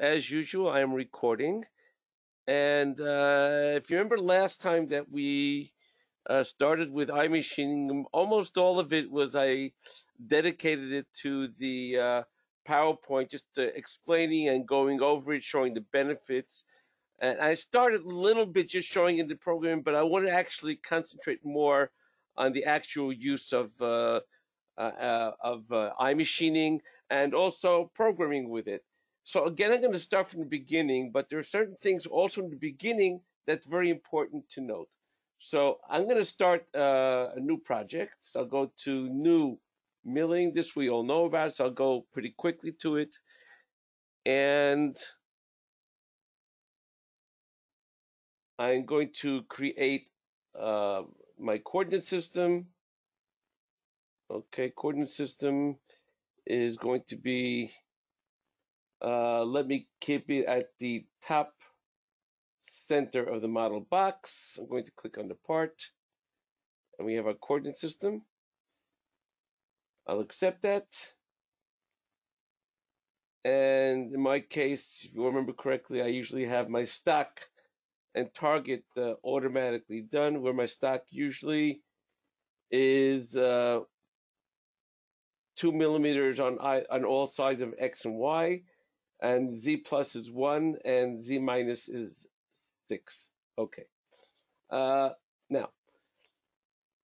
As usual, I am recording. And if you remember last time that we started with iMachining, almost all of it was I dedicated it to the PowerPoint, just explaining and going over it, showing the benefits. And I started a little bit just showing in the program, but I want to actually concentrate more on the actual use of iMachining and also programming with it. So again, I'm going to start from the beginning, but there are certain things also in the beginning that's very important to note. So I'm going to start a new project. So I'll go to New Milling. This we all know about, so I'll go pretty quickly to it. And I'm going to create my coordinate system. Okay, coordinate system is going to be, let me keep it at the top center of the model box. I'm going to click on the part, and we have our coordinate system. I'll accept that. And in my case, if you remember correctly, I usually have my stock and target automatically done, where my stock usually is 2 millimeters on all sides of X and Y, and Z plus is 1, and Z minus is 6. Okay. Now,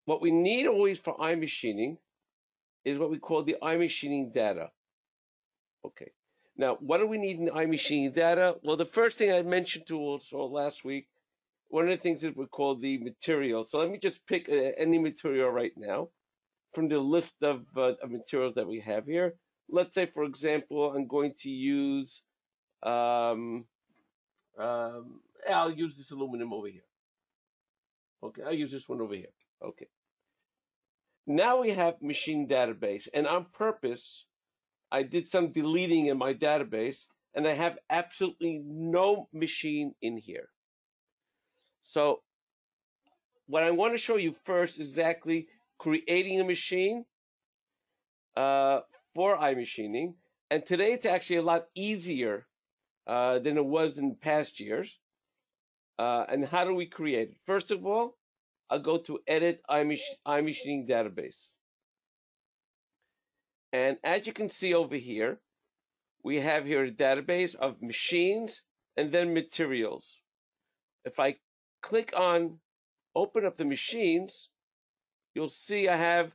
what we need always for iMachining is what we call the iMachining data. Okay. Now, what do we need in iMachining data? Well, the first thing I mentioned to also last week, one of the things is we call the material. So let me just pick any material right now from the list of materials that we have here. Let's say, for example, I'm going to use, I'll use this aluminum over here. Okay, I'll use this one over here. Okay. Now we have machine database, and on purpose, I did some deleting in my database, and I have absolutely no machine in here. So what I want to show you first is exactly creating a machine for iMachining. And today it's actually a lot easier than it was in past years. And how do we create it? First of all, I'll go to Edit iMachining Database. And as you can see over here, we have here a database of machines and then materials. If I click on open up the machines, you'll see I have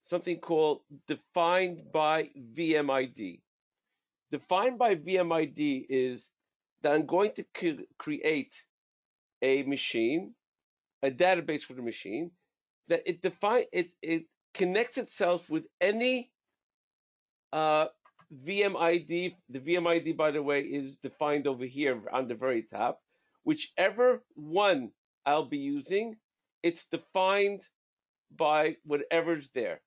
something called defined by VMID. Defined by VMID is that I'm going to create a machine, a database for the machine, that it connects itself with any VMID. The VMID, by the way, is defined over here on the very top. Whichever one I'll be using, it's defined by whatever's there.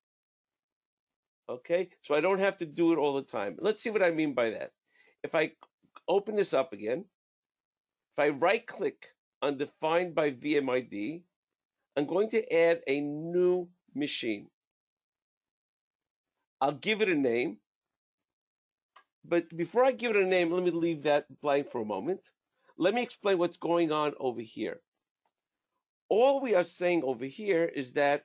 Okay, so I don't have to do it all the time. Let's see what I mean by that. If I open this up again, if I right click on defined by VMID, I'm going to add a new machine. I'll give it a name. But before I give it a name, let me leave that blank for a moment. Let me explain what's going on over here. All we are saying over here is that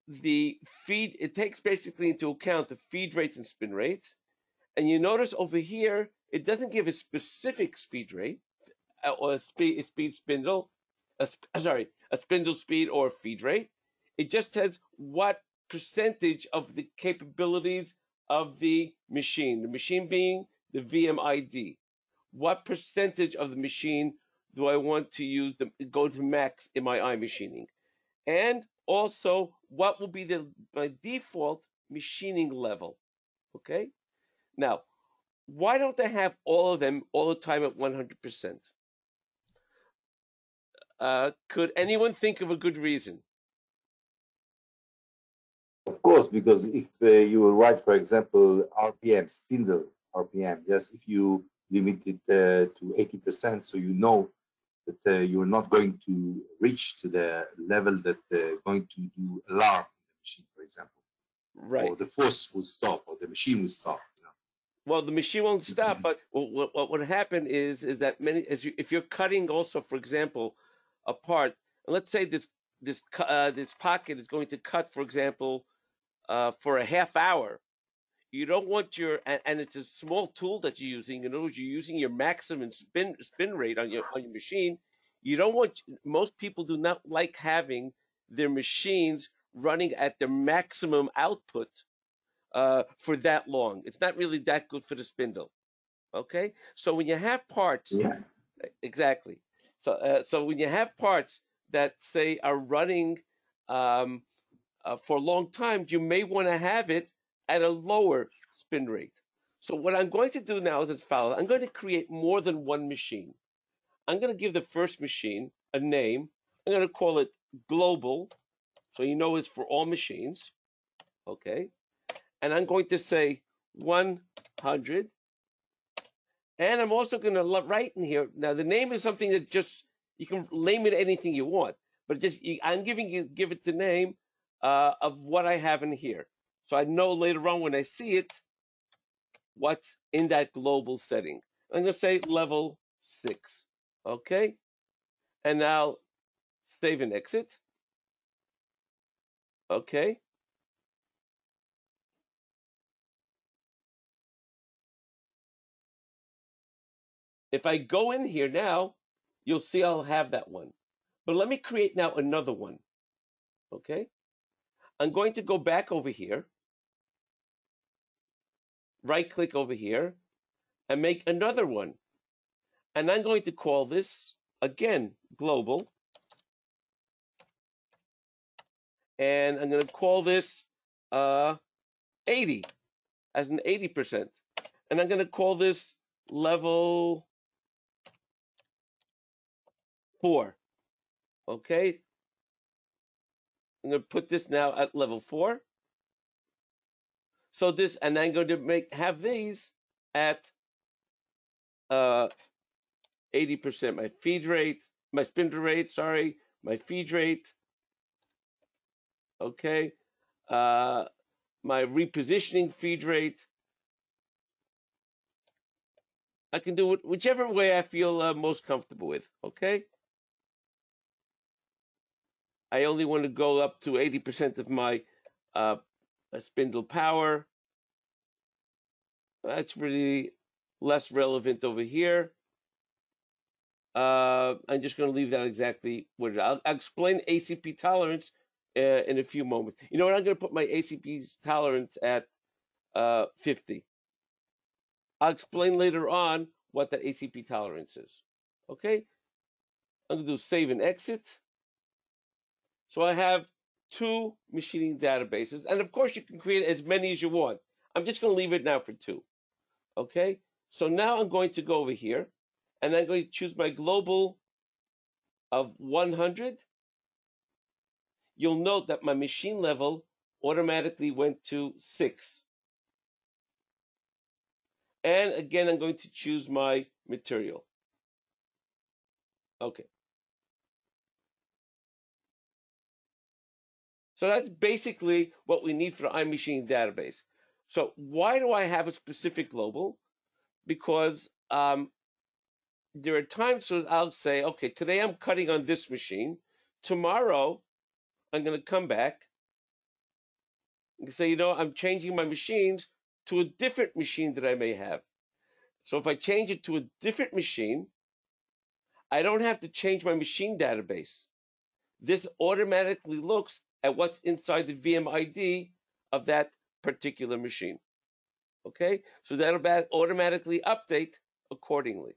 the feed, it takes basically into account the feed rates and spin rates. And you notice over here, it doesn't give a specific speed rate or a spindle, a spindle speed or feed rate. It just says what percentage of the capabilities of the machine being the VMID. What percentage of the machine do I want to use go to max in my iMachining? And also, what will be my default machining level? Okay. Now, why don't I have all of them all the time at 100%? Could anyone think of a good reason? Of course, because if you will write, for example, RPM, spindle RPM, yes, if you limit it to 80%, so you know that you're not going to reach to the level that going to do alarm in the machine, for example, Right. or the force will stop, or the machine will stop. You know? Well, the machine won't stop, but what would happen is that if you're cutting also, for example, a part, and let's say this pocket is going to cut, for example, for a half hour. You don't want and it's a small tool that you're using. In other words, you're using your maximum spin rate on your machine. You don't want Most people do not like having their machines running at their maximum output for that long. It's not really that good for the spindle. Okay, so when you have parts, Yeah. exactly. So when you have parts that say are running um, for a long time, you may want to have it at a lower spin rate. So what I'm going to do now is as follows. I'm going to create more than one machine. I'm going to give the first machine a name. I'm going to call it global, so you know it's for all machines. Okay, and I'm going to say 100. And I'm also going to write in here. Now, the name is something that just, you can name it anything you want, but I'm give it the name of what I have in here. So I know later on when I see it, what's in that global setting. I'm going to say level 6. Okay. And now save and exit. Okay. If I go in here now, you'll see I'll have that one. But let me create now another one. Okay. I'm going to go back over here, right click over here, and make another one. And I'm going to call this, again, global. And I'm going to call this 80, as an 80%. And I'm going to call this level 4. Okay? I'm going to put this now at level 4. So this, and I'm going to have these at 80%. My feed rate, my spindle rate, sorry, my feed rate. Okay? My repositioning feed rate. I can do it whichever way I feel most comfortable with, okay? I only want to go up to 80% of my spindle power. That's really less relevant over here. I'm just going to leave that exactly what it is. I'll explain ACP tolerance in a few moments. You know what? I'm going to put my ACP tolerance at 50. I'll explain later on what that ACP tolerance is. Okay? I'm going to do save and exit. So I have 2 machining databases. And of course, you can create as many as you want. I'm just going to leave it now for 2. Okay? So now I'm going to go over here, and I'm going to choose my global of 100. You'll note that my machine level automatically went to 6. And again, I'm going to choose my material. Okay. So that's basically what we need for the iMachining database. So why do I have a specific global? Because there are times when I'll say, okay, today I'm cutting on this machine. Tomorrow, I'm going to come back and say, I'm changing my machines to a different machine that I may have. So if I change it to a different machine, I don't have to change my machine database. This automatically looks at what's inside the VM ID of that particular machine. Okay? So that'll automatically update accordingly.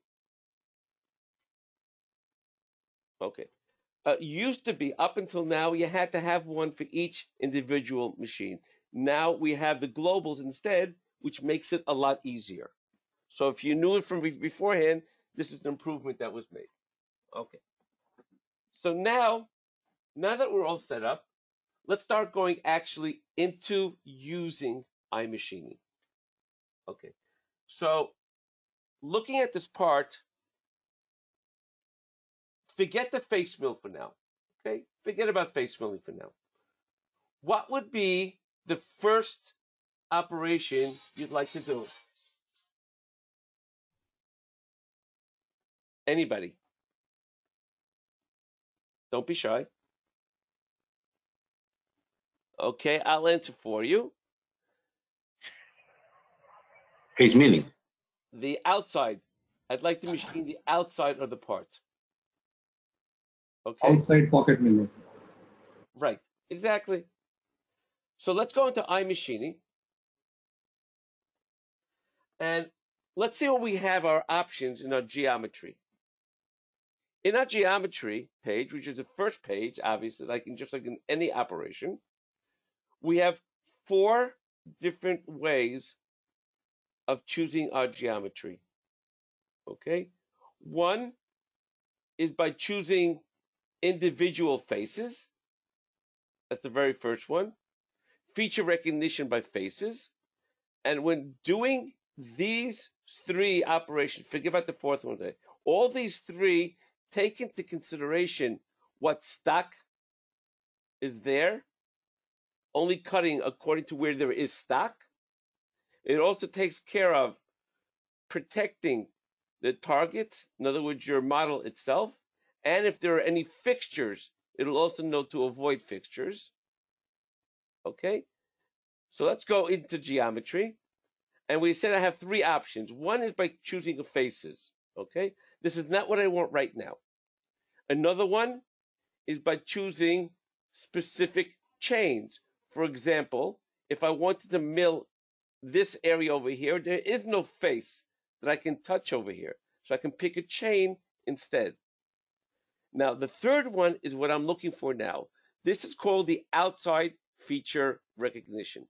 Okay. Used to be, up until now, you had to have one for each individual machine. Now we have the globals instead, which makes it a lot easier. So if you knew it from beforehand, this is an improvement that was made. Okay. So now that we're all set up, let's start going actually into using iMachining. Okay. So looking at this part, forget the face mill for now. Okay. Forget about face milling for now. What would be the first operation you'd like to do? Anybody? Don't be shy. Okay, I'll answer for you. Case milling. The outside. I'd like to machine the outside of the part. Okay? Outside pocket milling. Right. Exactly. So let's go into iMachining. And let's see what we have our options in our geometry. In our geometry page, which is the first page, obviously, like in any operation, we have 4 different ways of choosing our geometry. Okay? One is by choosing individual faces. That's the very first one. Feature recognition by faces. And when doing these 3 operations, forget about the fourth one today. All these 3 take into consideration what stock is there, only cutting according to where there is stock. It also takes care of protecting the target, in other words, your model itself. And if there are any fixtures, it'll also know to avoid fixtures. Okay, so let's go into geometry. And we said I have 3 options. One is by choosing faces. Okay, this is not what I want right now. Another one is by choosing specific chains. For example, if I wanted to mill this area over here, there is no face that I can touch over here. So I can pick a chain instead. Now, the third one is what I'm looking for now. This is called the outside feature recognition.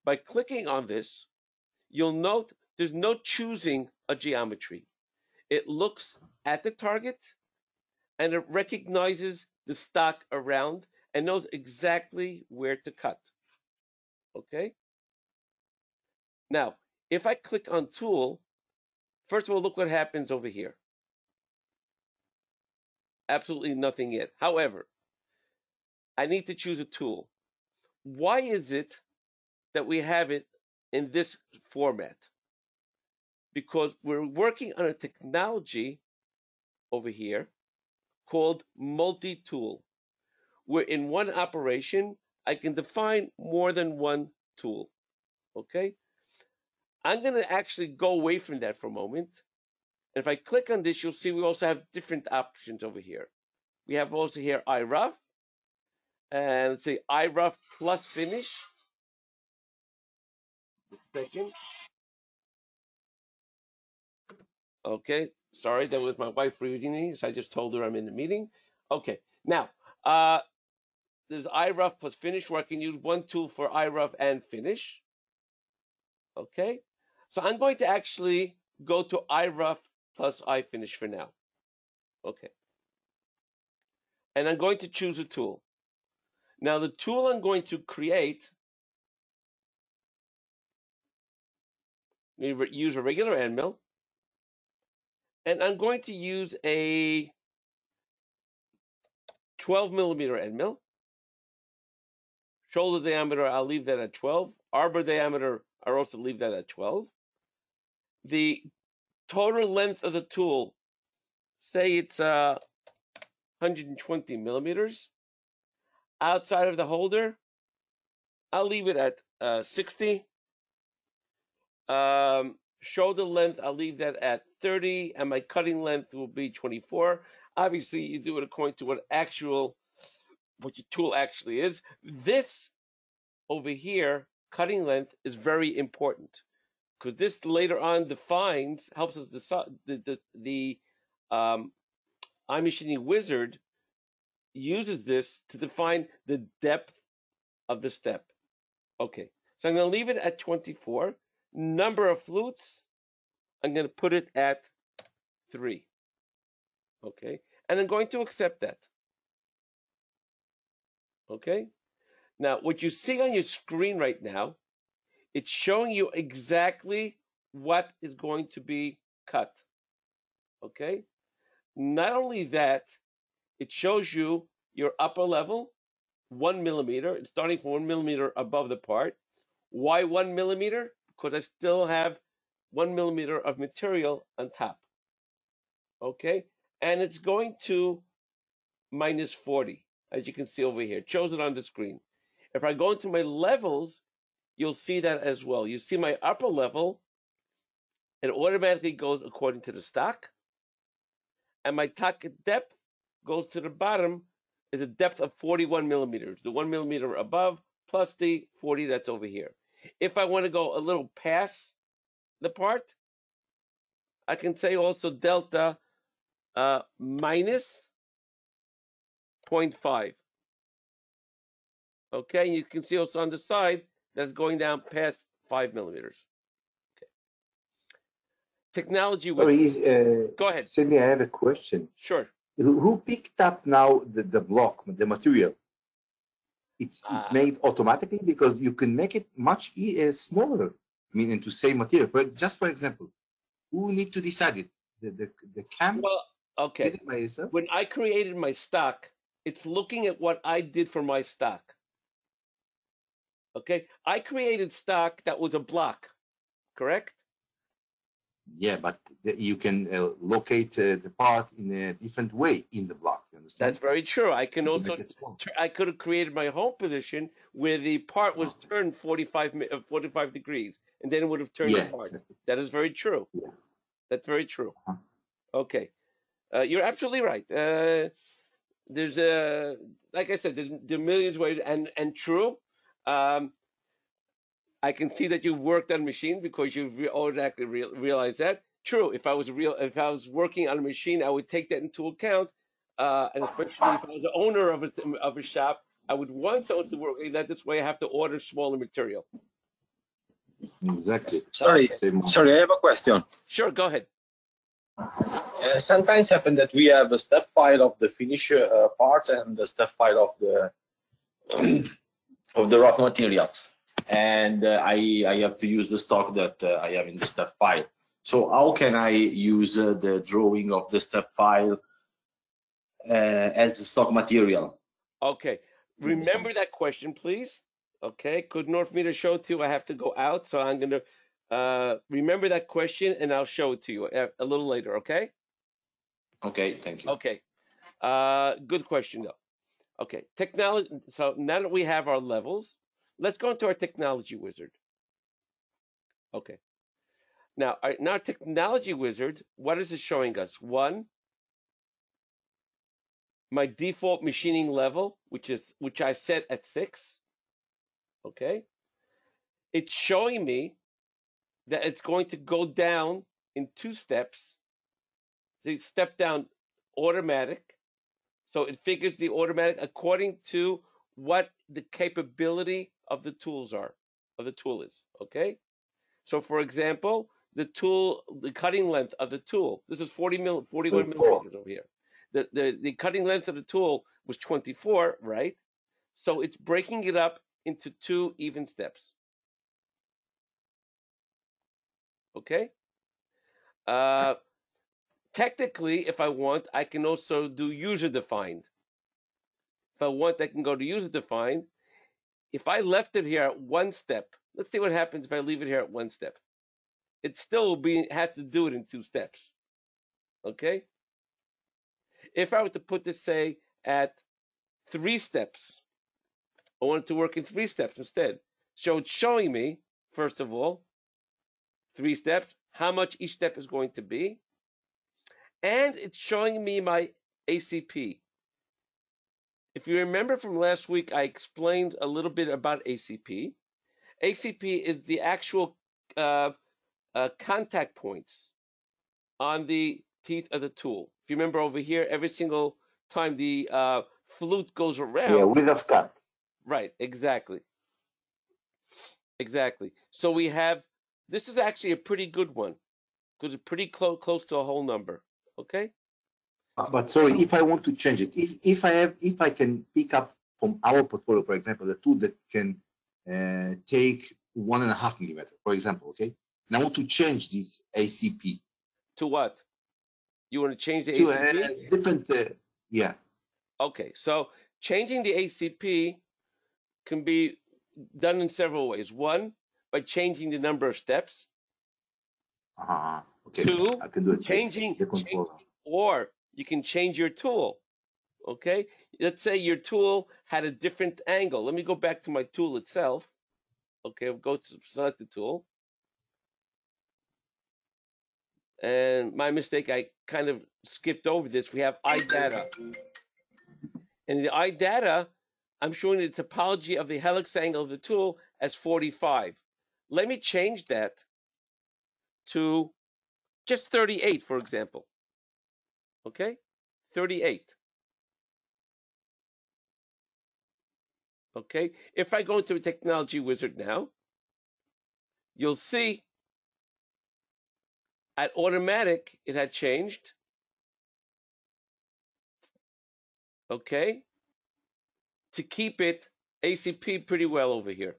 By clicking on this, you'll note there's no choosing a geometry. It looks at the target and it recognizes the stock around and knows exactly where to cut. Okay? Now, if I click on tool, first of all, look what happens over here. Absolutely nothing yet. However, I need to choose a tool. Why is it that we have it in this format? Because we're working on a technology over here called multi-tool, where in one operation, I can define more than one tool. Okay? I'm going to actually go away from that for a moment. And if I click on this, you'll see we also have different options over here. We have also here iRough, and let's say iRough plus finish. Second. Okay, sorry, that was my wife reading me, so I just told her I'm in the meeting. Okay, now, there's iRough plus finish, where I can use one tool for iRough and finish. Okay, so I'm going to actually go to iRough plus iFinish for now. Okay, and I'm going to choose a tool. Now, the tool I'm going to create, use a regular end mill, and I'm going to use a 12 millimeter end mill. Shoulder diameter, I'll leave that at 12. Arbor diameter, I'll also leave that at 12. The total length of the tool, say it's 120 millimeters. Outside of the holder, I'll leave it at 60. Shoulder length, I'll leave that at 30, and my cutting length will be 24. Obviously, you do it according to what your tool actually is. This over here, cutting length, is very important because this later on helps us decide the iMachining wizard uses this to define the depth of the step. Okay, so I'm going to leave it at 24. Number of flutes, I'm going to put it at 3. Okay, and I'm going to accept that. Okay, now what you see on your screen right now, it's showing you exactly what is going to be cut. Okay, not only that, it shows you your upper level, 1 millimeter. It's starting from 1 millimeter above the part. Why 1 millimeter? Because I still have 1 millimeter of material on top. okay? And it's going to minus 40, as you can see over here. It shows it on the screen. If I go into my levels, you'll see that as well. You see my upper level, it automatically goes according to the stock. And my target depth goes to the bottom, is a depth of 41 millimeters. The 1 millimeter above plus the 40 that's over here. If I want to go a little past the part, I can say also delta minus 0.5. Okay, you can see also on the side that's going down past 5 millimeters. Okay. Technology with. Sorry, go ahead. Sydney, I have a question. Sure. Who picked up now the block, the material? It's made automatically because you can make it much smaller. I mean, into same material. But just for example, who need to decide it? The CAM? Well, okay. Did it by itself? When I created my stock, it's looking at what I did for my stock. Okay, I created stock that was a block, correct? Yeah, but you can locate the part in a different way in the block. You understand? That's very true. I can also, I could have created my home position where the part was turned 45 degrees, and then it would have turned the part. That is very true. Yeah. That's very true. Okay, you're absolutely right. There's like I said, there's millions of ways, and true. I can see that you've worked on a machine because you've automatically realized that. True. If I was working on a machine, I would take that into account, and especially if I was the owner of a shop, I would want someone to work that this way. I have to order smaller material. Exactly. Sorry, I have a question. Sure, go ahead. Sometimes happen that we have a step file of the finish part and the step file of the of the rough material, and I have to use the stock that I have in the step file. So how can I use the drawing of the step file as the stock material? Okay, remember that question, please. Okay, good enough for me to show it to you. I have to go out, so I'm going to remember that question, and I'll show it to you a little later, okay? Okay, thank you. Okay, good question, though. Okay, technology. So now that we have our levels, let's go into our technology wizard. Okay. Now, our technology wizard, what is it showing us? One, my default machining level, which I set at 6. Okay. It's showing me that it's going to go down in 2 steps. So step down automatic. So it figures the automatic according to what the capability of the tool is. Okay. So for example, the cutting length of the tool. This is 41 millimeters over here. The cutting length of the tool was 24, right? So it's breaking it up into 2 even steps. Okay. Technically, if I want, I can also do user defined. If I want, I can go to user defined. If I left it here at 1 step, let's see what happens if I leave it here at 1 step. It still has to do it in 2 steps. Okay. If I were to put this, say, at 3 steps, I want it to work in 3 steps instead. So it's showing me, first of all, 3 steps, how much each step is going to be. And it's showing me my ACP. If you remember from last week, I explained a little bit about ACP. ACP is the actual contact points on the teeth of the tool. If you remember over here, every single time the flute goes around. Yeah, width of cut. Right, exactly. Exactly. So we have, this is actually a pretty good one because it's pretty close to a whole number. Okay. But sorry, if I want to change it, if I can pick up from our portfolio, for example, the tool that can take 1.5 millimeter, for example, okay, and I want to change this ACP. To what? You want to change the to ACP? Different, yeah. Okay, so changing the ACP can be done in several ways. One, by changing the number of steps. Okay. 2, I can do it. changing Or you can change your tool. Okay, let's say your tool had a different angle. Let me go back to my tool itself. Okay, we'll go to select the tool. And my mistake, I kind of skipped over this. We have iData. And in the iData, I'm showing the topology of the helix angle of the tool as 45. Let me change that to just 38, for example. Okay, 38. Okay, if I go into a technology wizard now, you'll see at automatic it had changed. Okay, to keep it ACP pretty well over here.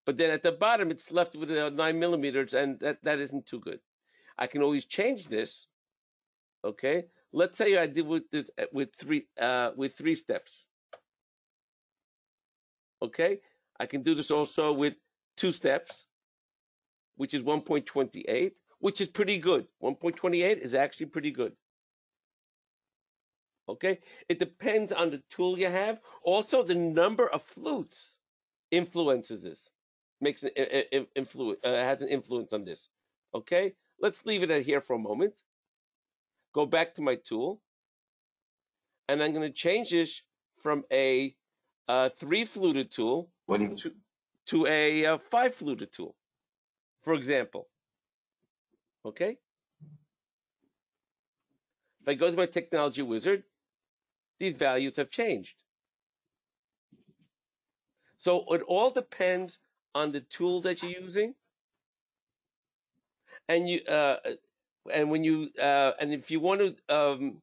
But then at the bottom, it's left with 9 millimeters, and that isn't too good. I can always change this. Okay, let's say I did with this with three steps. Okay, I can do this also with 2 steps, which is 1.28, which is pretty good. 1.28 is actually pretty good. Okay, it depends on the tool you have. Also, the number of flutes influences this, makes an influence, has an influence on this. Okay, let's leave it at here for a moment. Go back to my tool, and I'm going to change this from a 3-fluted tool to a 5-fluted tool, for example. Okay, if I go to my technology wizard, these values have changed. So it all depends on the tool that you're using, and and if you want to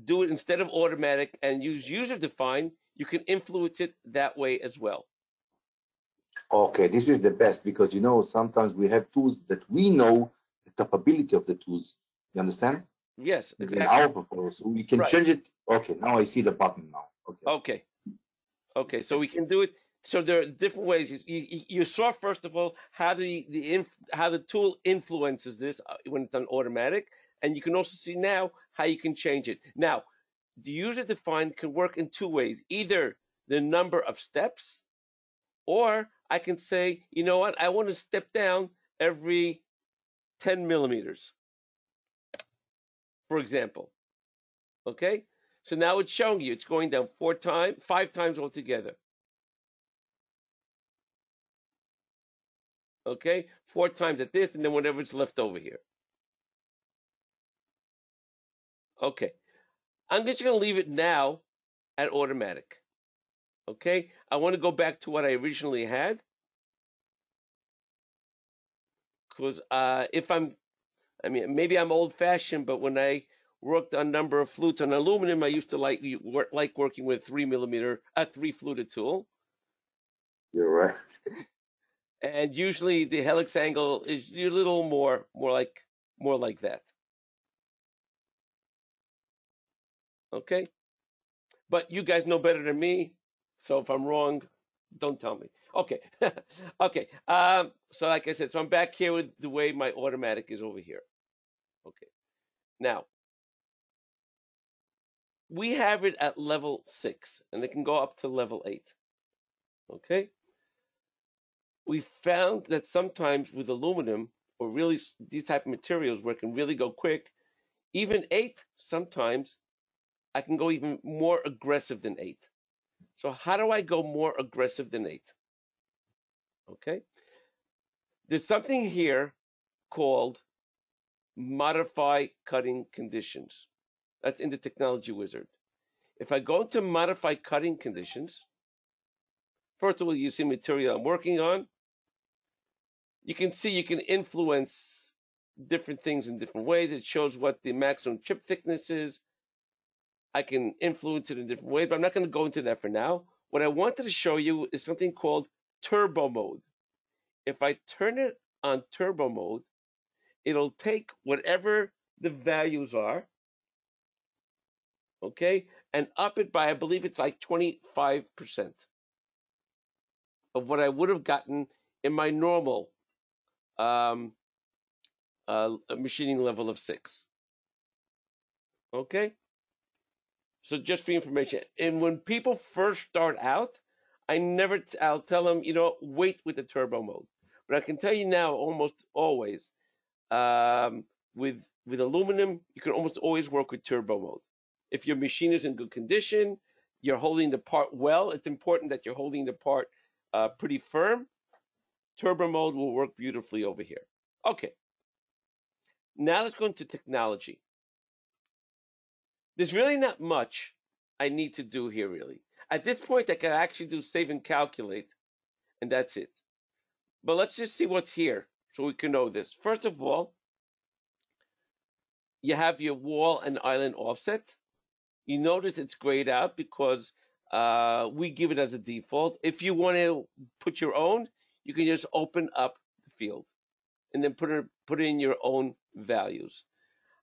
do it instead of automatic and use user defined, you can influence it that way as well. Okay, this is the best because sometimes we have tools that we know the capability of the tools. You understand? Yes, exactly. In our performance, so we can change it. Okay, now I see the button now. Okay. So we can do it. So there are different ways. You saw first of all how how the tool influences this when it's on automatic, and you can also see now how you can change it. Now, the user defined can work in 2 ways: either the number of steps, or I can say, you know what, I want to step down every 10 millimeters, for example. Okay, so now it's showing you it's going down 5 times altogether. Okay, 4 times at this, and then whatever's left over here. Okay, I'm just going to leave it now at automatic. Okay, I want to go back to what I originally had, because maybe I'm old-fashioned, but when I worked on a number of flutes on aluminum, I used to like working with 3-fluted tool. You're right. And usually the helix angle is a little more like that. Okay, but you guys know better than me, so if I'm wrong, don't tell me. Okay, okay. So like I said, so I'm back here with the way my automatic is over here. Okay, now we have it at level 6, and it can go up to level 8. Okay. We found that sometimes with aluminum, or really these type of materials where it can really go quick, even 8, sometimes I can go even more aggressive than 8. So how do I go more aggressive than 8? Okay. There's something here called modify cutting conditions. That's in the technology wizard. If I go to modify cutting conditions, first of all, you see material I'm working on. You can see you can influence different things in different ways. It shows what the maximum chip thickness is. I can influence it in different ways, but I'm not going to go into that for now. What I wanted to show you is something called turbo mode. If I turn it on turbo mode, it'll take whatever the values are, okay, and up it by, I believe it's like 25% of what I would have gotten in my normal a machining level of 6. Okay? So just for information. And when people first start out, I'll tell them, wait with the turbo mode. But I can tell you now, almost always, with aluminum, you can almost always work with turbo mode. If your machine is in good condition, you're holding the part well, it's important that you're holding the part pretty firm. Turbo mode will work beautifully over here. Okay. Now let's go into technology. There's really not much I need to do here, really. At this point, I can actually do save and calculate, and that's it. But let's just see what's here so we can know this. First of all, you have your wall and island offset. You notice it's grayed out because we give it as a default. If you want to put your own, you can just open up the field and then put in your own values.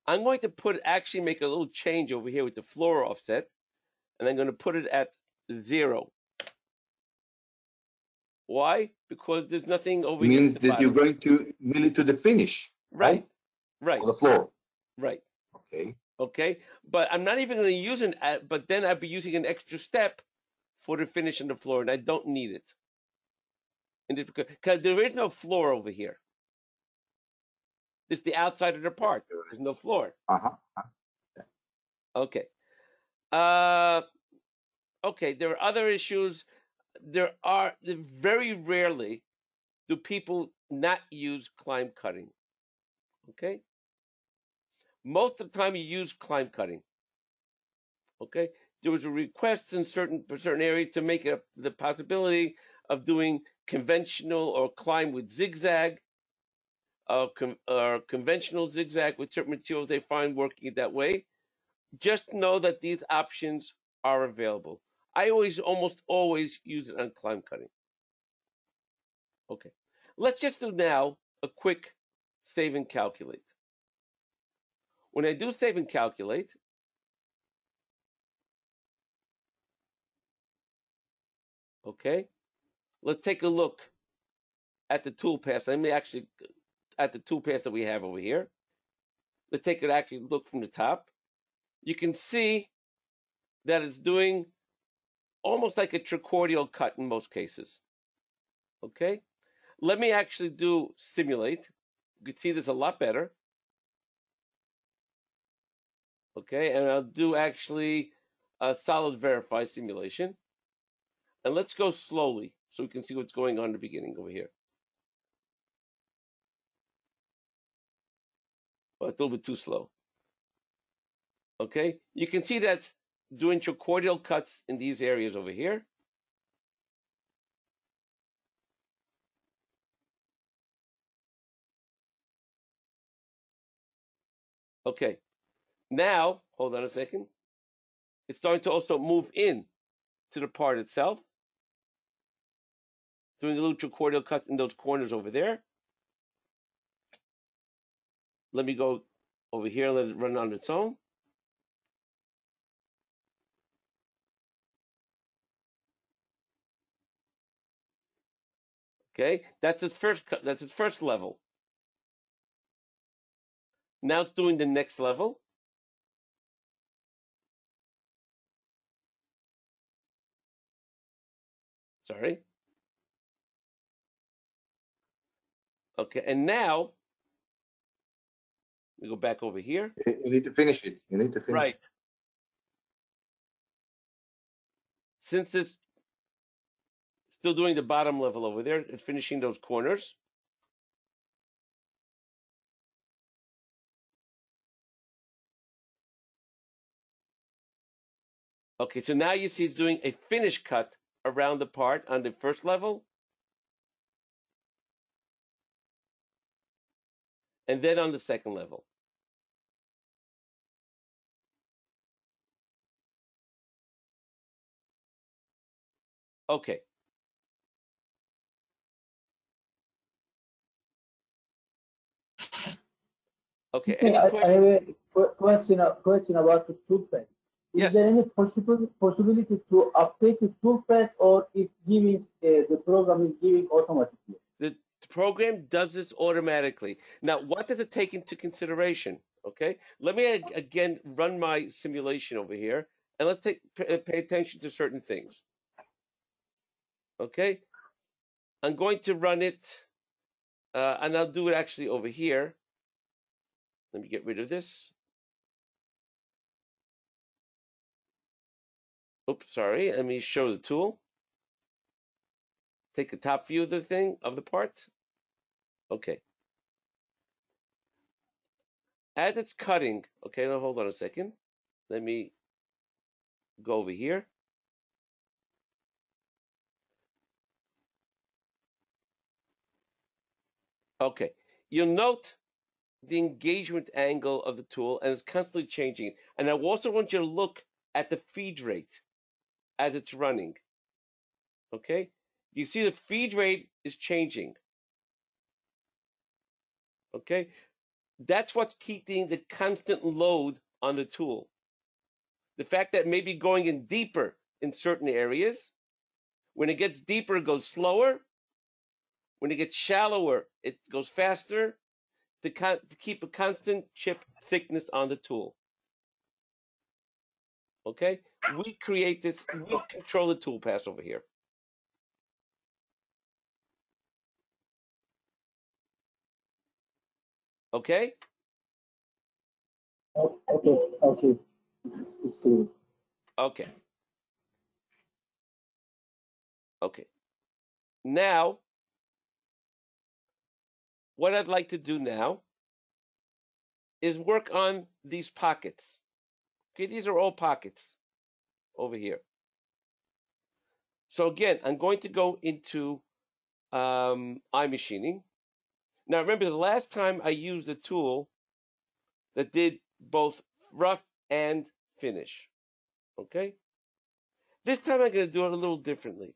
I'm going to actually make a little change over here with the floor offset, and I'm going to put it at 0. Why? Because there's nothing over here. Means that you're going to mill it to the finish. Right. Right. On the floor. Right. Okay. Okay. But I'm not even going to use it, but then I'd be using an extra step for the finish on the floor, and I don't need it. And it's because there is no floor over here. It's the outside of the part. There's no floor. Okay. Okay, there are other issues. Very rarely do people not use climb cutting. Okay? Most of the time you use climb cutting. Okay? There was a request in certain areas to make it the possibility of doing conventional or climb with zigzag, or conventional zigzag with certain materials they find working that way. Just know that these options are available. I almost always use it on climb cutting. Okay, let's just do now a quick save and calculate. When I do save and calculate, okay, let's take a look at the toolpath. Let me actually at the toolpath that we have over here. Let's take it actually look from the top. You can see that it's doing almost like a tricordial cut in most cases. Okay, let me actually do simulate. You can see this a lot better. Okay, and I'll do actually a solid verify simulation. And let's go slowly so we can see what's going on in the beginning over here. Well, it's a little bit too slow. Okay, you can see that doing tricordial cuts in these areas over here. Okay, now, hold on a second. It's starting to also move in to the part itself. Doing a little tricordial cuts in those corners over there. Let me go over here and let it run on its own. Okay, that's its first cut. That's its first level. Now it's doing the next level. Sorry. Okay, and now we go back over here. You need to finish it. You need to finish. Right. Since it's still doing the bottom level over there, it's finishing those corners. Okay, so now you see it's doing a finish cut around the part on the first level. And then on the second level. Okay. Okay. Any I have questions? a question about the toolpath. Is Yes. there any possibility to update the toolpath, or it's giving the program is giving automatically? The program does this automatically. Now, what does it take into consideration? Okay, let me again run my simulation over here, and let's pay attention to certain things. Okay, I'm going to run it, and I'll do it actually over here. Let me get rid of this. Oops, sorry. Let me show the tool. Take the top view of the thing, of the part. Okay. As it's cutting, okay, now hold on a second. Let me go over here. Okay. You'll note the engagement angle of the tool, and it's constantly changing. And I also want you to look at the feed rate as it's running. Okay? You see the feed rate is changing. Okay? That's what's keeping the constant load on the tool. The fact that maybe going in deeper in certain areas, when it gets deeper, it goes slower. When it gets shallower, it goes faster to keep a constant chip thickness on the tool. Okay? We create this, we control the tool pass over here. Okay? Okay. It's clear. Okay. Okay. Now, what I'd like to do now is work on these pockets. Okay, these are all pockets over here. So again, I'm going to go into iMachining. Now remember, the last time I used a tool that did both rough and finish. Okay? This time I'm going to do it a little differently.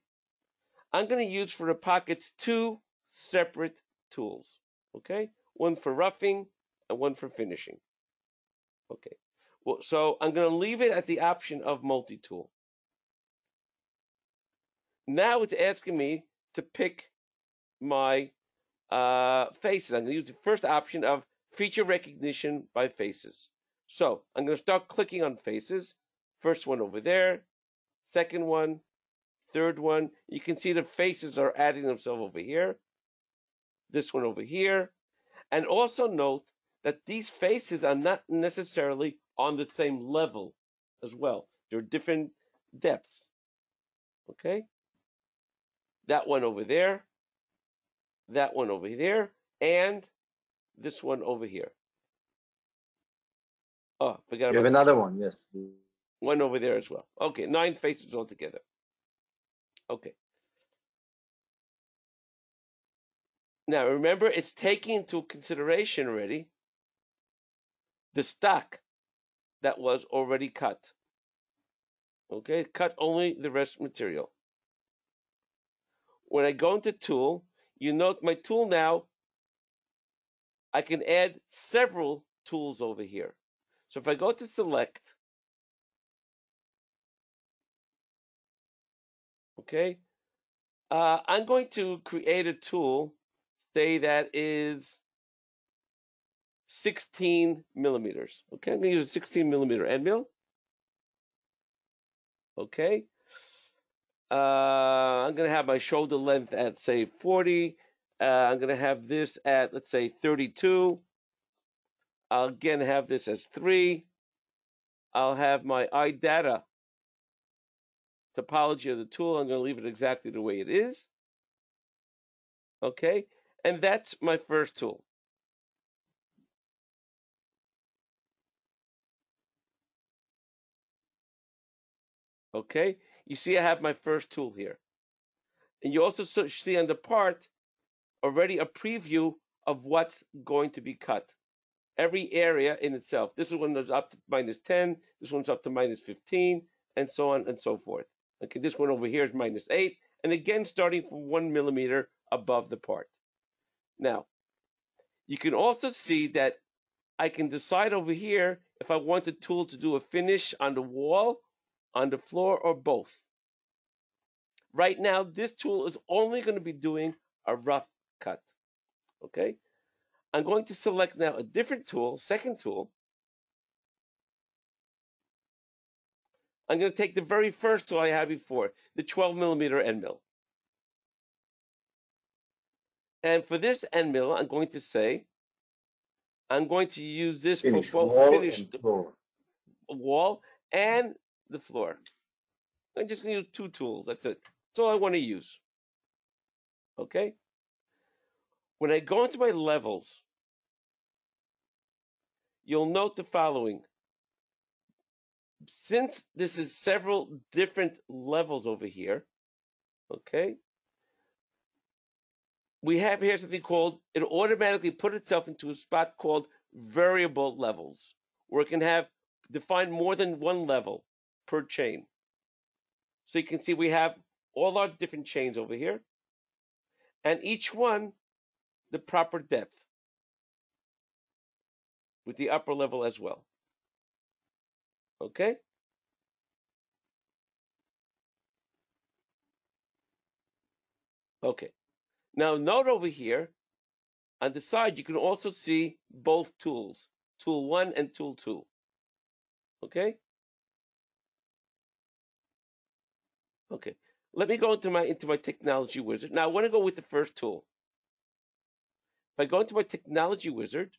I'm going to use for the pockets two separate tools. Okay? One for roughing and one for finishing. Okay. Well, so I'm going to leave it at the option of multi-tool. Now it's asking me to pick my faces. I'm going to use the first option of feature recognition by faces. So I'm going to start clicking on faces. First one over there, second one, third one. You can see the faces are adding themselves over here. This one over here. And also note that these faces are not necessarily on the same level as well. They're different depths. Okay? That one over there, that one over there, and this one over here. Oh, forgot about You have another one, yes. one over there as well. Okay, 9 faces altogether. Okay. Now remember, it's taking into consideration already the stock that was already cut. Okay, cut only the rest material. When I go into tool, you note my tool now, I can add several tools over here. So if I go to select, okay, I'm going to create a tool, say that is 16 millimeters. Okay, I'm going to use a 16 millimeter end mill. Okay. I'm going to have my shoulder length at, say, 40. I'm going to have this at, let's say, 32. I'll again have this as 3. I'll have my iData topology of the tool. I'm going to leave it exactly the way it is. Okay. And that's my first tool. Okay. You see I have my first tool here. And you also see on the part already a preview of what's going to be cut. Every area in itself. This one is up to -10, this one's up to -15, and so on and so forth. Okay, this one over here is -8, and again starting from 1 millimeter above the part. Now, you can also see that I can decide over here if I want the tool to do a finish on the wall, on the floor, or both. Right now, this tool is only going to be doing a rough cut. Okay, I'm going to select now a different tool, second tool. I'm going to take the very first tool I had before, the 12 millimeter end mill. And for this end mill, I'm going to say, I'm going to use this Finish for both wall finished and floor. wall and the floor. I'm just going to use two tools. That's it. That's all I want to use. Okay? When I go into my levels, you'll note the following. Since this is several different levels over here, okay, we have here something called, it automatically put itself into a spot called variable levels, where it can have defined more than one level per chain. So you can see we have all our different chains over here, and each one the proper depth with the upper level as well. Okay? Okay. Now note over here, on the side, you can also see both tools, tool 1 and tool 2. Okay? Okay. Let me go into my technology wizard. Now I want to go with the first tool. If I go into my technology wizard,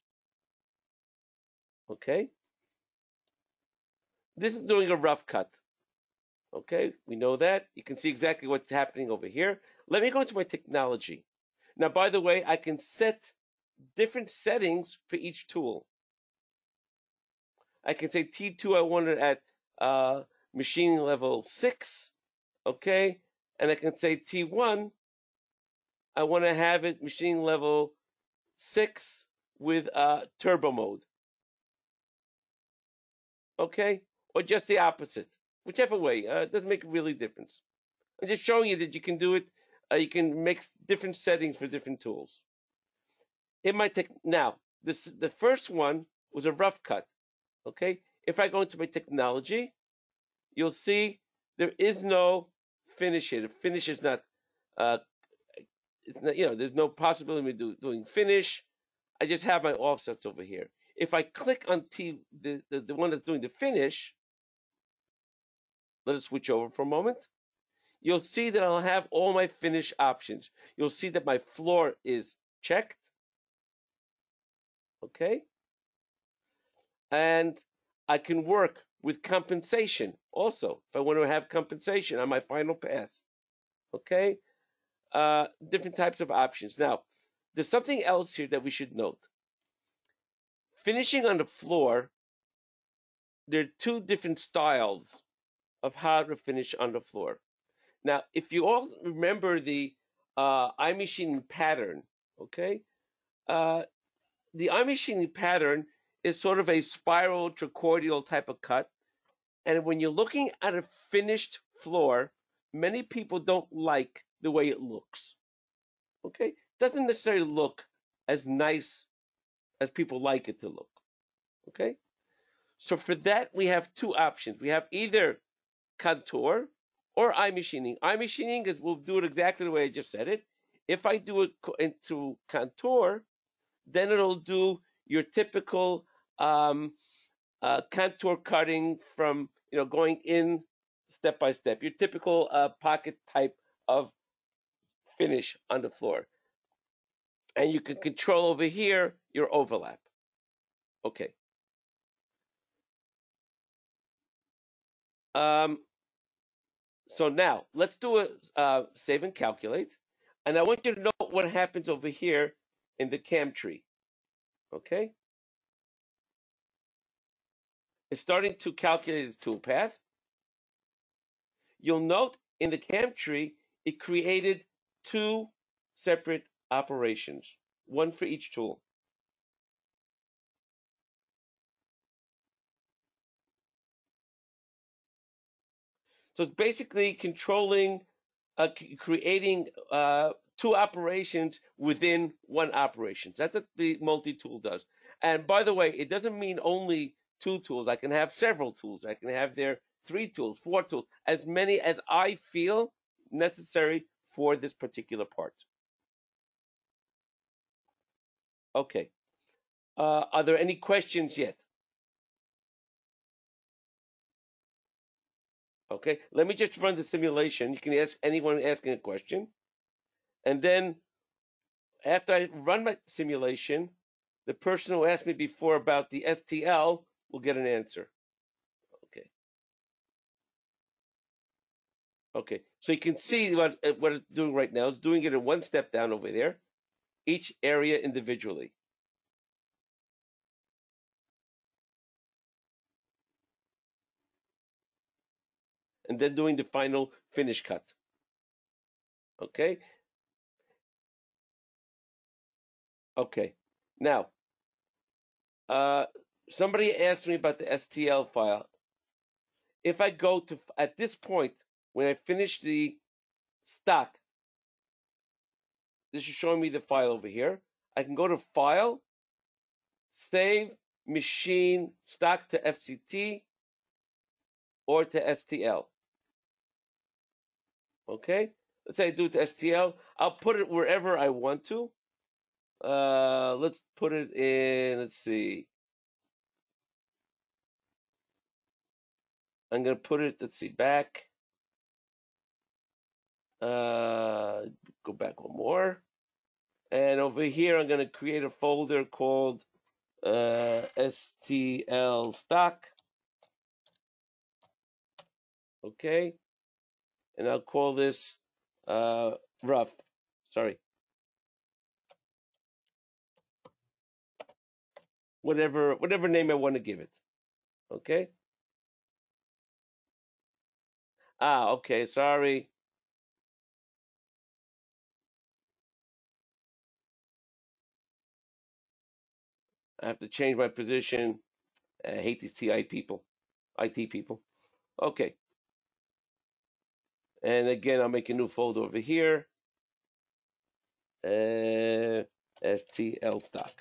okay, this is doing a rough cut. Okay, we know that. You can see exactly what's happening over here. Let me go into my technology. Now, by the way, I can set different settings for each tool. I can say T2, I want it at machining level 6, okay? And I can say T1, I want to have it machining level 6 with turbo mode, okay? Or just the opposite, whichever way. It doesn't make a really difference. I'm just showing you that you can do it. You can make different settings for different tools. It might take, now, the first one was a rough cut, okay? If I go into my technology, you'll see there is no finish here. The finish is not, it's not, there's no possibility of doing finish. I just have my offsets over here. If I click on the one that's doing the finish, let us switch over for a moment. You'll see that I'll have all my finish options. You'll see that my floor is checked. Okay? And I can work with compensation also, if I want to have compensation on my final pass. Okay? Different types of options. Now, there's something else here that we should note. Finishing on the floor, there are two different styles of how to finish on the floor. Now, if you all remember the iMachining pattern, okay? The iMachining pattern is sort of a spiral trapezoidal type of cut. And when you're looking at a finished floor, many people don't like the way it looks. Okay? It doesn't necessarily look as nice as people like it to look. Okay? So for that, we have two options. We have either contour or iMachining. iMachining is, we'll do it exactly the way I just said it. If I do it into contour, then it'll do your typical contour cutting from, going in step by step, your typical pocket type of finish on the floor. And you can control over here your overlap. Okay. So now let's do a save and calculate. And I want you to know what happens over here in the CAM tree. Okay. It's starting to calculate its toolpath. You'll note in the CAM tree, it created two separate operations, one for each tool. So it's basically controlling, creating two operations within one operation. That's what the multi-tool does. And by the way, it doesn't mean only two tools. I can have several tools. I can have there 3 tools, 4 tools, as many as I feel necessary for this particular part. Okay. Are there any questions yet? Okay, let me just run the simulation. You can ask anyone asking a question. And then after I run my simulation, the person who asked me before about the STL will get an answer. Okay. Okay, so you can see what it's doing right now. It's doing it in one step down over there, each area individually. And then doing the final finish cut. Okay? Okay. Now, somebody asked me about the STL file. If I go to, at this point, when I finish the stock, this is showing me the file over here. I can go to File, Save, Machine, Stock to FCT, or to STL. Okay? Let's say I do it to STL. I'll put it wherever I want to. Let's put it in, let's see. I'm going to put it, let's see, back. Go back one more. And over here, I'm going to create a folder called STL stock. Okay. And I'll call this rough. Sorry. Whatever name I want to give it. Okay. Okay. Sorry. I have to change my position. I hate these IT people. Okay. And again, I'll make a new folder over here. STL stock.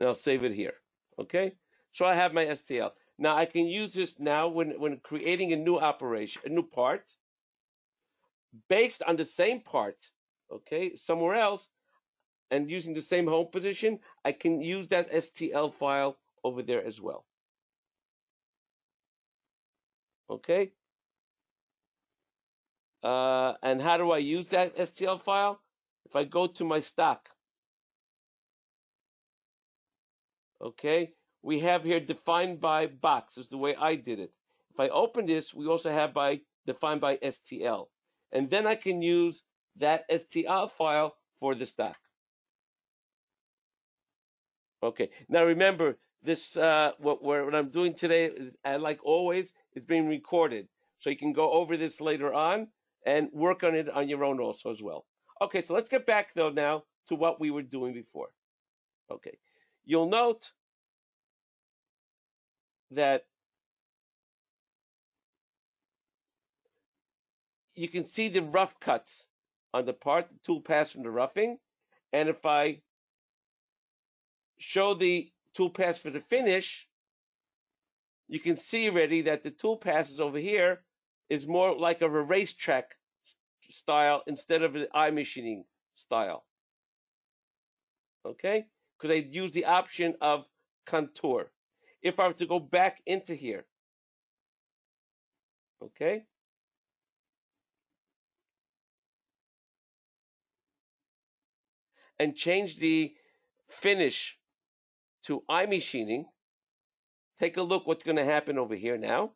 And I'll save it here. Okay. So I have my STL. Now I can use this now when creating a new operation, a new part, based on the same part, okay, somewhere else, and using the same home position, I can use that STL file over there as well. Okay. And how do I use that STL file? If I go to my stock, okay, we have here defined by box, is the way I did it. If I open this, we also have defined by STL. And then I can use that STL file for the stock. Okay. Now remember, this what I'm doing today is, like always, is being recorded, so you can go over this later on and work on it on your own also as well. Okay, so let's get back though now to what we were doing before. Okay, you'll note that you can see the rough cuts on the part, the tool pass from the roughing, and if I show the tool pass for the finish, you can see already that the tool passes over here is more like a racetrack style instead of an iMachining style. Okay? Because I use the option of contour. If I were to go back into here, okay? And change the finish to iMachining, take a look what's going to happen over here now.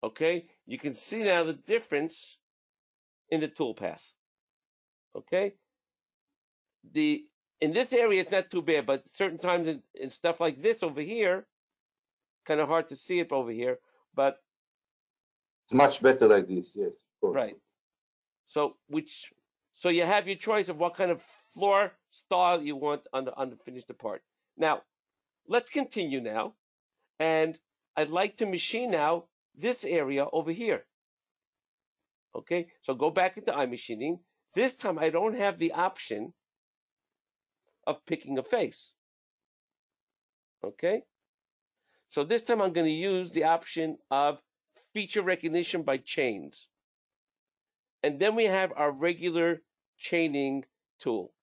Okay, you can see now the difference in the tool pass. Okay, in this area it's not too bad, but certain times in stuff like this over here, kind of hard to see it over here, but it's much better like this. Yes, of course. Right. So you have your choice of what kind of floor style you want on the finished part. Now, let's continue now. And I'd like to machine now this area over here. Okay, so go back into iMachining. This time I don't have the option of picking a face. Okay, so this time I'm going to use the option of feature recognition by chains. And then we have our regular chaining tool.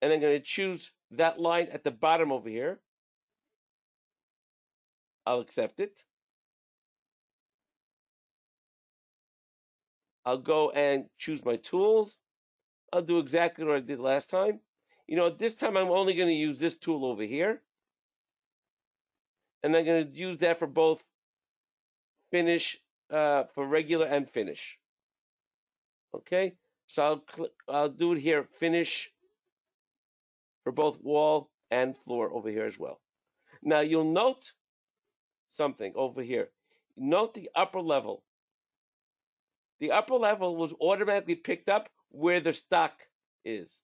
And I'm going to choose that line at the bottom over here. I'll accept it. I'll go and choose my tools. I'll do exactly what I did last time. You know, this time I'm only going to use this tool over here. And I'm going to use that for both finish, for regular and finish. Okay, so I'll do it here, finish for both wall and floor over here as well. Now you'll note something over here. Note the upper level. The upper level was automatically picked up where the stock is.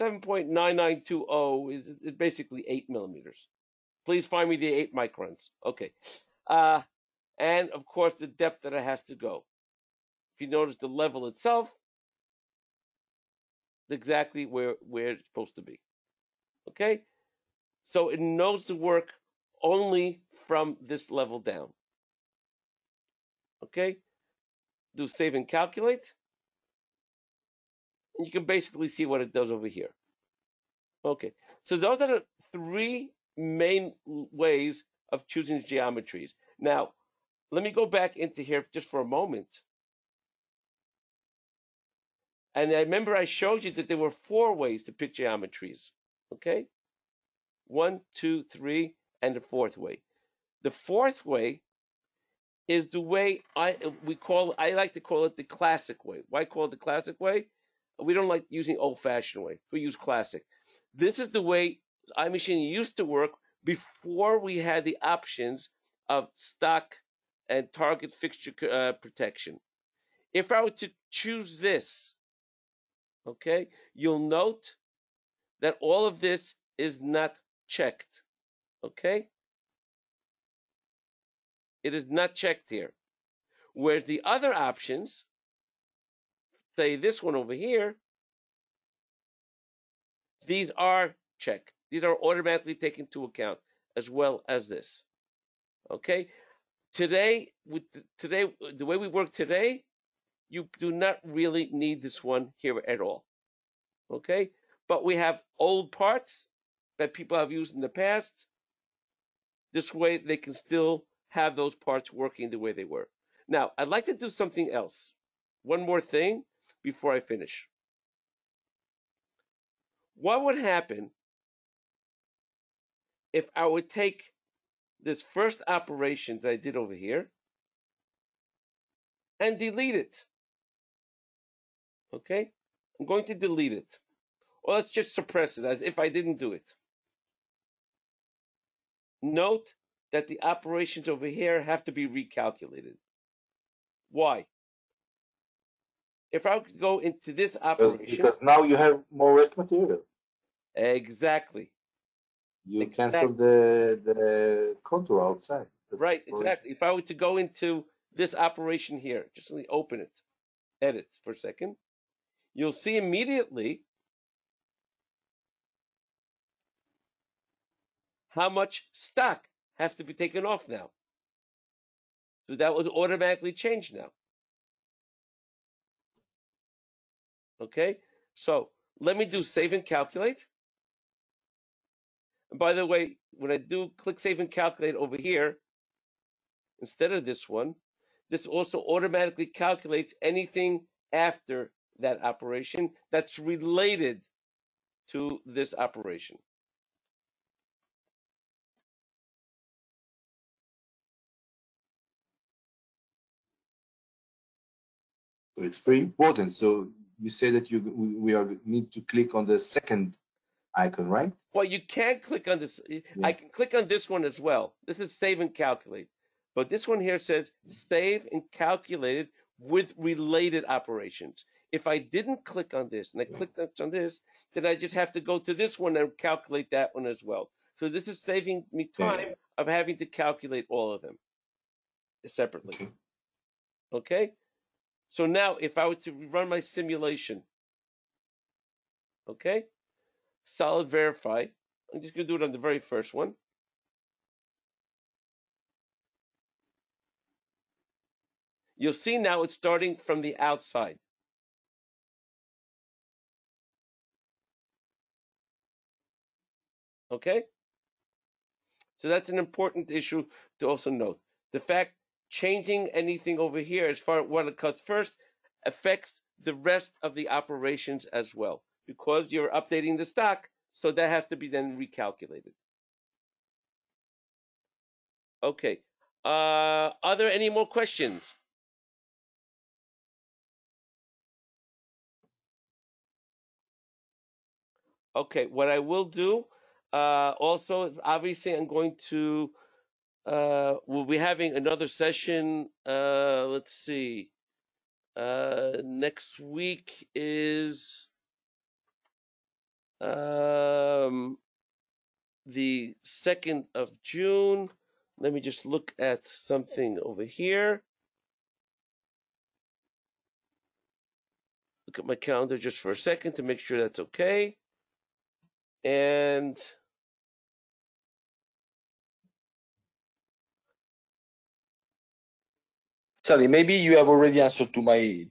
7.9920 is basically 8 millimeters. Please find me the 8 microns. Okay. And of course the depth that it has to go. If you notice the level itself, exactly where it's supposed to be. Okay? So it knows to work only from this level down. Okay? Do save and calculate. And you can basically see what it does over here. Okay. So those are the 3 main ways of choosing geometries. Now, let me go back into here just for a moment. And I remember I showed you that there were 4 ways to pick geometries. Okay? 1, 2, 3, and the 4th way. The 4th way is the way I like to call it the classic way. Why call it the classic way? We don't like using old-fashioned way. We use classic. This is the way iMachining used to work before we had the options of stock and target fixture protection. If I were to choose this, okay, you'll note that all of this is not checked. Okay? It is not checked here. Whereas the other options, say this one over here, these are checked. These are automatically taken into account, as well as this. Okay? Today, the way we work today, you do not really need this one here at all. Okay? But we have old parts that people have used in the past. This way they can still have those parts working the way they were. Now, I'd like to do something else. One more thing before I finish. What would happen if I would take this first operation that I did over here and delete it? Okay? I'm going to delete it. Or let's just suppress it as if I didn't do it. Note that the operations over here have to be recalculated. Why? If I could go into this operation... Because now you have more rest material. Exactly. You cancel the contour outside. Right, exactly. If I were to go into this operation here, just let me open it, edit for a second, you'll see immediately how much stock has to be taken off now. So that was automatically changed now. Okay, so let me do save and calculate. And by the way, when I do click save and calculate over here, instead of this one, this also automatically calculates anything after that operation that's related to this operation. So it's very important. So you say that we need to click on the second icon, right? Well, you can click on this. Yeah. I can click on this one as well. This is save and calculate. But this one here says save and calculate with related operations. If I didn't click on this and I clicked on this, then I just have to go to this one and calculate that one as well. So this is saving me time of having to calculate all of them separately. Okay? So now if I were to run my simulation, okay? Solid verify. I'm just going to do it on the very first one. You'll see now it's starting from the outside. Okay? So that's an important issue to also note. The fact changing anything over here as far as what it cuts first affects the rest of the operations as well, because you're updating the stock, so that has to be then recalculated. Okay. Are there any more questions? Okay, what I will do also, obviously, I'm going to, we'll be having another session. Let's see. Next week is the 2nd of June. Let me just look at something over here. Look at my calendar just for a second to make sure that's okay. And Sorry, maybe you have already answered to my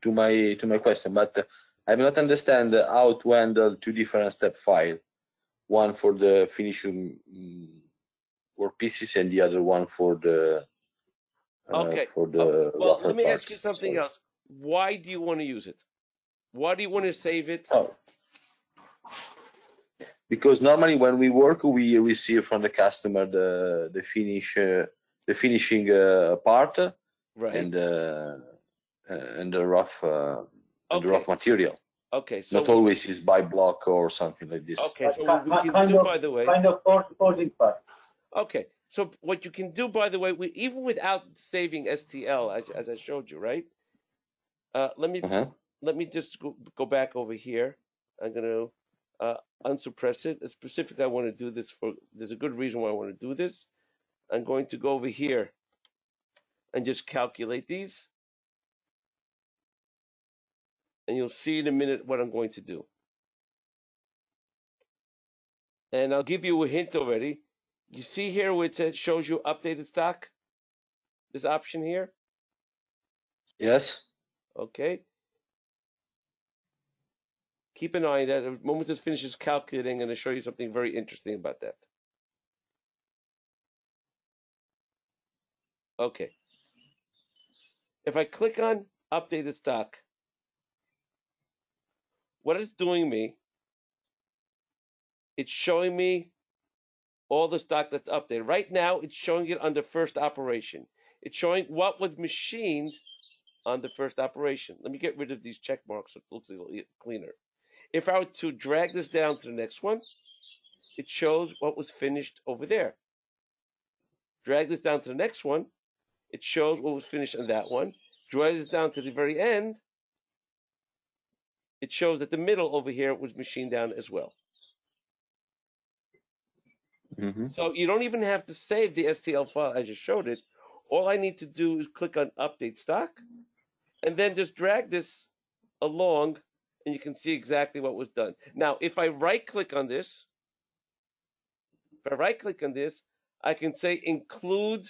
question, but I do not understand how to handle two different step files. One for the finishing work pieces and the other one for the okay. Well, let me ask you something else. Why do you want to use it? Why do you want to save it? Oh. Because normally when we work, we receive from the customer the finishing part, right, and the rough the rough material. Okay, so not always is by block or something like this. Okay, so what we can do, by the way, kind of forging part. Okay, so what you can do, by the way, even without saving STL, as I showed you, right? Let me just go back over here. I'm going to unsuppress it. Specifically, I want to do this for. There's a good reason why I want to do this. I'm going to go over here and just calculate these, and you'll see in a minute what I'm going to do. And I'll give you a hint already. You see here where it says, shows you updated stock? This option here? Yes. Okay. Keep an eye on that. The moment this finishes calculating, I'm going to show you something very interesting about that. Okay. If I click on updated stock, what it's doing me, it's showing me all the stock that's updated. Right now, it's showing it under first operation. It's showing what was machined on the first operation. Let me get rid of these check marks so it looks a little cleaner. If I were to drag this down to the next one, it shows what was finished over there. Drag this down to the next one, it shows what was finished on that one. Drag this down to the very end, it shows that the middle over here was machined down as well. So you don't even have to save the STL file as you showed it. All I need to do is click on Update Stock, and then just drag this along, and you can see exactly what was done. Now, if I right-click on this, I can say Include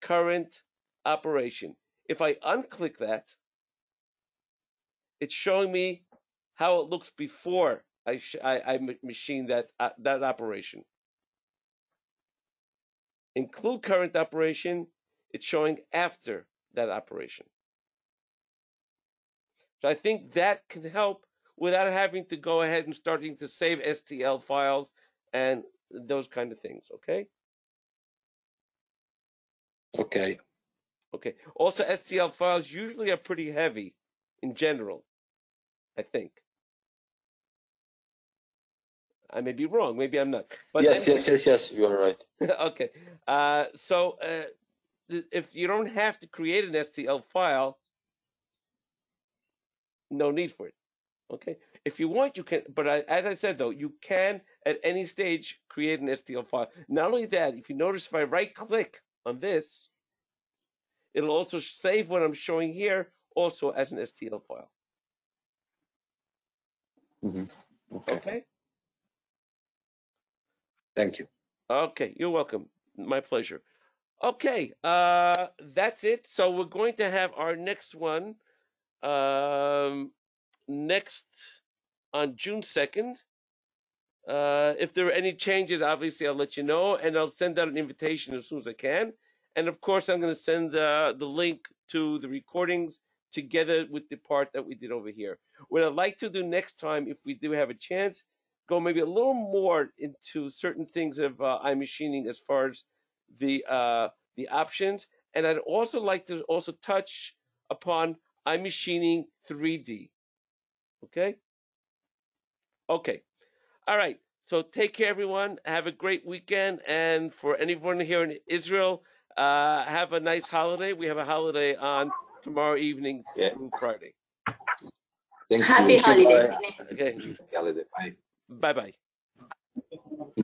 Current Operation. If I unclick that, it's showing me how it looks before I machined that operation. Include current operation, it's showing after that operation. So I think that can help without having to go ahead and starting to save STL files and those kind of things, okay? Okay. Okay. Also, STL files usually are pretty heavy in general, I think. I may be wrong. Maybe I'm not. But yes, you're right. Okay. So if you don't have to create an STL file, no need for it. Okay, if you want, you can. But as I said, though, you can at any stage create an STL file. Not only that, if you notice, if I right-click on this, it'll also save what I'm showing here also as an STL file. Okay. Thank you. Okay, you're welcome. My pleasure. Okay, that's it. So we're going to have our next one next on June 2nd. If there are any changes, obviously I'll let you know, and I'll send out an invitation as soon as I can. And of course, I'm going to send the link to the recordings together with the part that we did over here. What I'd like to do next time, if we do have a chance, go maybe a little more into certain things of iMachining as far as the options, and I'd also like to also touch upon iMachining 3D. Okay. Okay. All right. So take care, everyone. Have a great weekend. And for anyone here in Israel, have a nice holiday. We have a holiday on tomorrow evening through Friday. Happy holidays. Okay. Holiday. Bye. Bye-bye.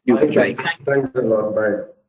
Thank you. Thanks a lot. Bye.